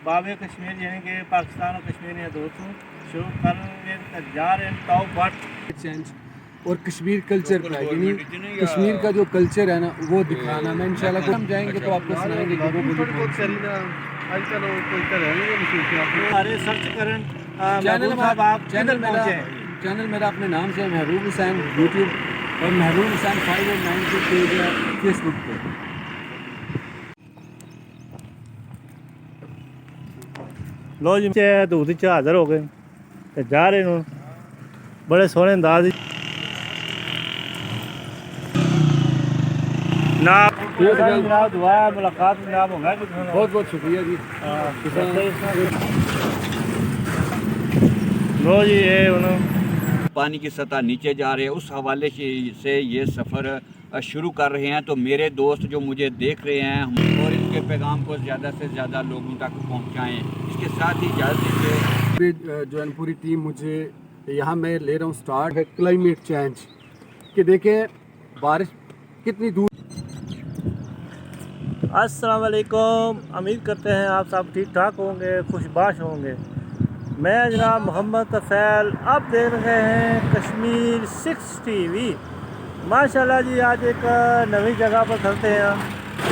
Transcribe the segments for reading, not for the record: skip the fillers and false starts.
باب کشمیر یعنی کہ پاکستان اور کشمیر نے دوستوں شروع کرنے جا رہے ہیں ٹاپ بٹ چینج اور کشمیر کلچر کا یعنی کشمیر کا جو کلچر ہے نا وہ دکھانا میں انشاءاللہ ہم جائیں گے تو آپ کو سنائیں گے کہ وہ ہمارے سرچ کریں چینل میرا اپنے نام سے محبوب حسین یوٹیوب اور محبوب حسین 589 کے پیج ہے فیس بک پہ. لو جی دودھ حاضر ہو گئے جا رہے ہیں بڑے سونے انداز جناب دعا ملاقات جناب ہو گیا بہت بہت شکریہ جی. لو جی یہ انہوں پانی کی سطح نیچے جا رہے ہیں اس حوالے سے یہ سفر شروع کر رہے ہیں تو میرے دوست جو مجھے دیکھ رہے ہیں اور ان کے پیغام کو زیادہ سے زیادہ لوگوں تک پہنچائیں. اس کے ساتھ ہی اجازت دیجیے جو ہے پوری ٹیم مجھے یہاں میں لے رہا ہوں سٹارٹ ہے کلائمیٹ چینج کہ دیکھیں بارش کتنی دور. السلام علیکم. امید کرتے ہیں آپ سب ٹھیک ٹھاک ہوں گے خوش باش ہوں گے. میں جناب محمد طفیل آپ دیکھ رہے ہیں کشمیر 6 TV. ماشاءاللہ جی آج ایک نئی جگہ پر کھلتے ہیں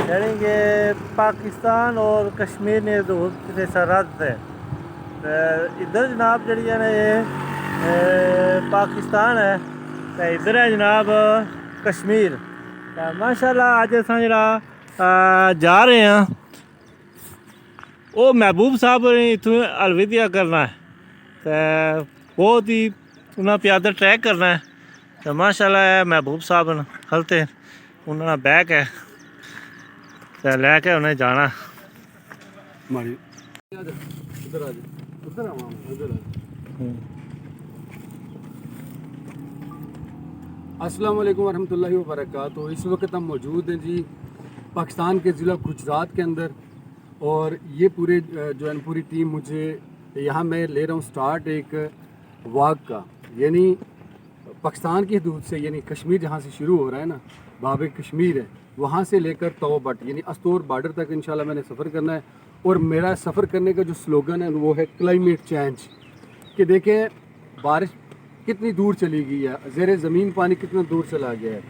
یعنی کہ پاکستان اور کشمیر نے دوسرے سرحد ہے ادھر جناب جڑی ہے نا یہ پاکستان ہے تو ادھر ہے جناب کشمیر. ماشاءاللہ آج اصل جڑا جا رہے ہیں وہ محبوب صاحب نے اتوں الوداع کرنا ہے تو بہت ہی انہیں پیادہ ٹریک کرنا ہے تو ماشاءاللہ محبوب صاحب کھلتے انہوں نے بیک ہے تو لے کے انہیں جانا. السلام علیکم ورحمۃ اللہ وبرکاتہ. اس وقت ہم موجود ہیں جی پاکستان کے ضلع گجرات کے اندر اور یہ پورے جو ہے پوری ٹیم مجھے یہاں میں لے رہا ہوں سٹارٹ ایک واک کا یعنی پاکستان کی حدود سے یعنی کشمیر جہاں سے شروع ہو رہا ہے نا باب کشمیر ہے وہاں سے لے کر تو بٹ یعنی استور بارڈر تک انشاءاللہ میں نے سفر کرنا ہے. اور میرا سفر کرنے کا جو سلوگن ہے وہ ہے کلائمیٹ چینج کہ دیکھیں بارش کتنی دور چلی گئی ہے زیر زمین پانی کتنا دور چلا گیا ہے.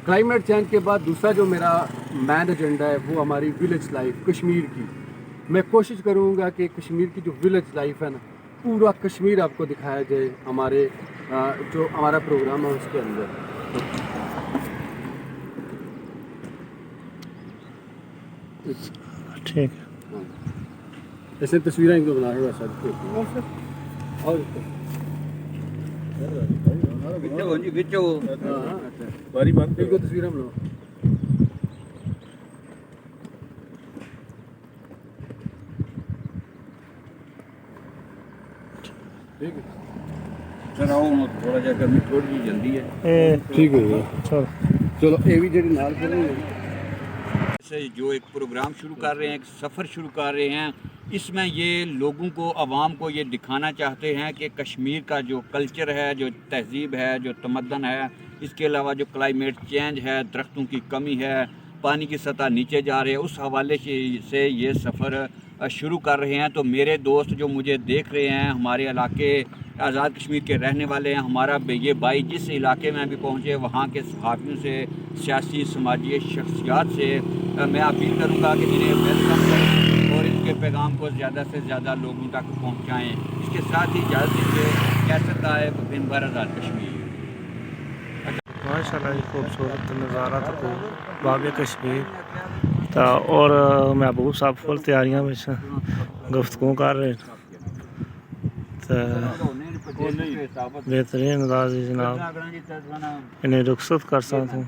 کلائمیٹ چینج کے بعد دوسرا جو میرا مین ایجنڈا ہے وہ ہماری ولیج لائف کشمیر کی. میں کوشش کروں گا کہ کشمیر کی جو ولیج لائف ہے نا پورا کشمیر آپ کو دکھایا جائے ہمارے جو ہمارا پروگرام ہے اس کے اندر. ٹھیک ایسے تصویریں ایک دو بنا رہے ویسا اور ایک دو تصویریں بناؤ. ٹھیک ہے تھوڑا جا گرمی تھوڑی جی جلدی ہے. ٹھیک ہے چلو یہ بھی جڑی نال کریں جو ایک پروگرام شروع کر رہے ہیں ایک سفر شروع کر رہے ہیں اس میں یہ لوگوں کو عوام کو یہ دکھانا چاہتے ہیں کہ کشمیر کا جو کلچر ہے جو تہذیب ہے جو تمدن ہے اس کے علاوہ جو کلائمیٹ چینج ہے درختوں کی کمی ہے پانی کی سطح نیچے جا رہے ہیں اس حوالے سے یہ سفر شروع کر رہے ہیں. تو میرے دوست جو مجھے دیکھ رہے ہیں ہمارے علاقے آزاد کشمیر کے رہنے والے ہیں ہمارا یہ بھائی جس علاقے میں بھی پہنچے وہاں کے صحافیوں سے سیاسی سماجی شخصیات سے میں اپیل کروں گا کہ انہیں ویلکم کریں اور ان کے پیغام کو زیادہ سے زیادہ لوگوں تک پہنچائیں. اس کے ساتھ ہی اجازت دیجیے کیسٹ آئے دن بھر آزاد کشمیر. ماشاءاللہ یہ خوبصورت نظارہ تو باب کشمیر اور محبوب صاحب فل تیاریاں میں گفتگو کر رہے ہیں بہترین انداز جناب انہیں رخصت کر سکتے ہیں.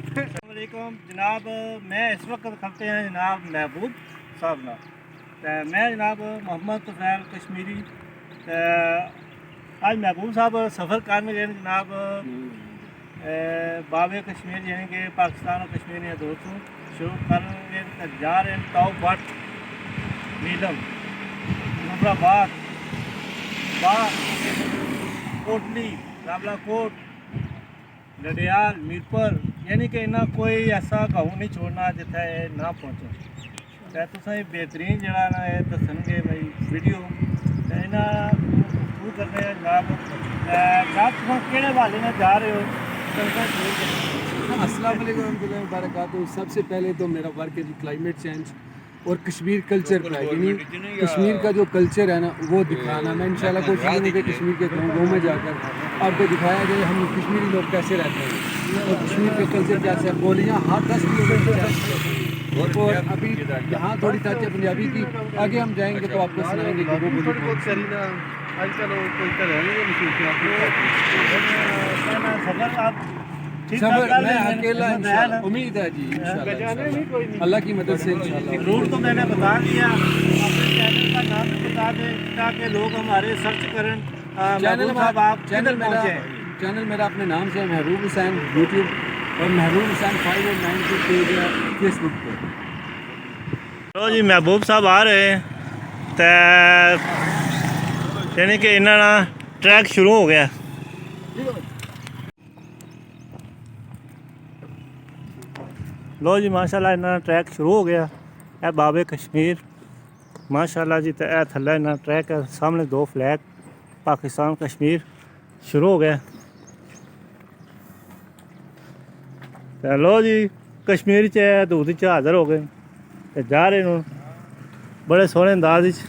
السلام علیکم جناب. میں اس وقت کھلتے ہیں جناب محبوب صاحب نا میں جناب محمد طفیل کشمیری آج محبوب صاحب سفر کرنے گئے جناب باب کشمیر یعنی کہ پاکستان اور کشمیر نے دوستوں شروع کرنے جا رہے ہیں ٹاپ بٹ نیلم نمرآباد کوٹلی راولا کوٹ ڈڈیال میرپور یعنی کہ انہیں کوئی ایسا گاؤں نہیں چھوڑنا جتھے یہ نہ پہنچے تے تساں یہ بہترین جڑا نا یہ دسن گے بھائی ویڈیو تے انہاں شروع کرنے ہیں جناب جناب تساں کہڑے حوالے نال جا رہے ہو السلام علیکم ورحمۃ اللہ وبرکاتہ. سب سے پہلے تو میرا ورک ہے جی کلائمیٹ چینج اور کشمیر کلچر پر ہے. یعنی کشمیر کا جو کلچر ہے نا وہ دکھانا. میں انشاءاللہ کوشش کروں گی کہ کشمیر کے گاؤں میں جا کر آپ کو دکھایا جائے ہم کشمیری لوگ کیسے رہتے ہیں اور کشمیر کا کلچر کیسے ہے. بولیاں ہر 10 کلومیٹر اور ابھی یہاں تھوڑی ٹچ ہے پنجابی کی. آگے ہم جائیں گے تو آپ کو سنائیں گے کہ وہ بولی سفر میں اکیلا انشاءاللہ امید ہے جی انشاءاللہ اللہ کی مدد سے انشاءاللہ. روٹ تو میں نے بتا دیا اپنے چینل کا نام بھی بتا دیں تاکہ لوگ ہمارے سرچ کریں محبوب صاحب آپ چینل میرا اپنے نام سے محبوب حسین یوٹیوب اور محبوب حسین 589 کے پیج ہے فیس بک پہ. چلو جی محبوب صاحب آ رہے ہیں تے یعنی کہ انہاں نا ٹریک شروع ہو گیا. لو جی ماشاءاللہ انہاں ٹریک شروع ہو گیا. اے بابے کشمیر ماشاءاللہ جی تے اے تھلے انہاں ٹریک ہے سامنے 2 فلیگ پاکستان کشمیر شروع ہو گیا. تے لو جی کشمیر چ دودھ چ حاضر ہو گئے تے جا رہے ہیں بڑے سوہنے انداز وچ.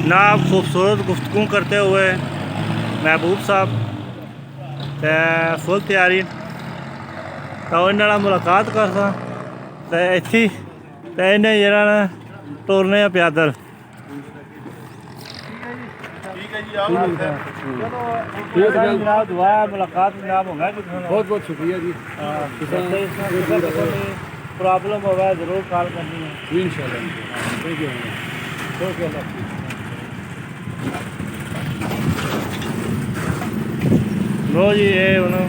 جناب خوبصورت گفتگو کرتے ہوئے محبوب صاحب تے فل تیاری تو انہاں نال ملاقات کرساں تے ایتھی تے انہیں جڑا نا ٹورنے آ پیادل. جناب دعا ہے ملاقات جناب ہوگا بہت بہت شکریہ جی. پرابلم ہوگا ضرور کال کرنی ہے انشاءاللہ. Thank you. لو جی یہ ہوں